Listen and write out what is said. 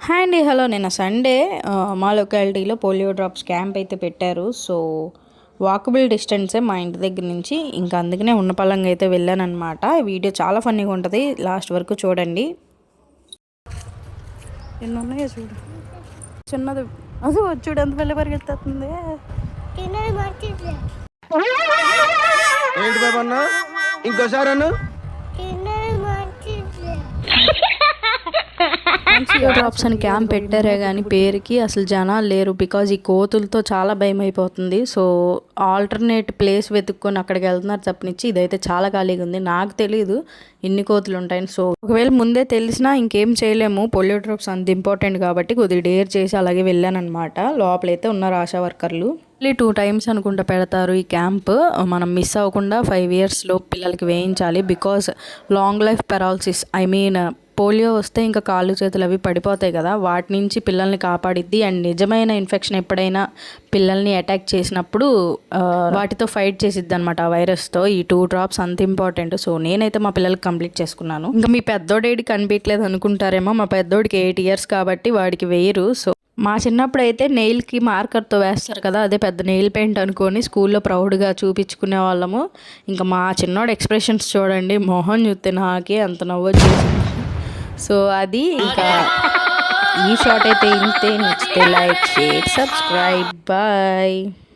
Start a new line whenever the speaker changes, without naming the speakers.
Hi అండి. Hello. నిన్న Sunday మా లొకాలిటీలో పోలియో డ్రాప్స్ క్యాంప్ అయితే పెట్టారు. సో వాకబుల్ డిస్టెన్సే మా ఇంటి దగ్గర నుంచి. ఇంకా అందుకనే ఉన్నపళంగా అయితే వెళ్ళానమాట. వీడియో చాలా ఫన్నీగా ఉంటుంది, లాస్ట్ వరకు చూడండి. ఎన్ని ఉన్నాయో చూడు, చిన్నది అది చూడు ఎంత వెళ్ళి పరిగెత్తుంది.
ఏంటి బాబు అన్న, ఇంకోసారి అన్న
డ్రాప్స్ అని క్యాంప్ పెట్టారే కానీ పేరుకి అసలు జనాలు లేరు. బికాజ్ ఈ కోతులతో చాలా భయం అయిపోతుంది. సో ఆల్టర్నేట్ ప్లేస్ వెతుక్కొని అక్కడికి వెళ్తున్నారు తప్పనిచ్చి. ఇదైతే చాలా ఖాళీగా ఉంది. నాకు తెలియదు ఇన్ని కోతులు ఉంటాయని. సో ఒకవేళ ముందే తెలిసినా ఇంకేం చేయలేము. పోలియో డ్రాప్స్ అంత ఇంపార్టెంట్ కాబట్టి కొద్దిగా డేర్ చేసి అలాగే వెళ్ళానమాట. లోపలైతే ఉన్నారు ఆశా వర్కర్లు. 2 times అనుకుంటా పెడతారు ఈ క్యాంప్. మనం మిస్ అవ్వకుండా 5 years పిల్లలకి వేయించాలి. Because long life paralysis, I mean polio వస్తే ఇంకా కాళ్ళు చేతులు అవి పడిపోతాయి కదా, వాటి నుంచి పిల్లల్ని కాపాడిద్ది. అండ్ నిజమైన ఇన్ఫెక్షన్ ఎప్పుడైనా పిల్లల్ని అటాక్ చేసినప్పుడు వాటితో ఫైట్ చేసిద్ది అనమాట, ఆ వైరస్తో. ఈ 2 drops అంత ఇంపార్టెంట్. సో నేనైతే మా పిల్లలకి కంప్లీట్ చేసుకున్నాను. ఇంకా మీ పెద్దోడేడి కనిపించలేదు అనుకుంటారేమో, మా పెద్దోడికి 8 years కాబట్టి వాడికి వేయరు. సో మా చిన్నప్పుడు అయితే నెయిల్కి మార్కర్తో వేస్తారు కదా, అదే పెద్ద నెయిల్ పెయింట్ అనుకొని స్కూల్లో ప్రౌడ్గా చూపించుకునే వాళ్ళము. ఇంకా మా చిన్నోడు ఎక్స్ప్రెషన్స్ చూడండి, మొహం చూస్తే నాకే అంత నవ్వొచ్చేసింది. సో అది ఇంకా ఈ షార్ట్ అయితే ఇంతే. నచ్చితే లైక్, షేర్, సబ్స్క్రైబ్. బాయ్.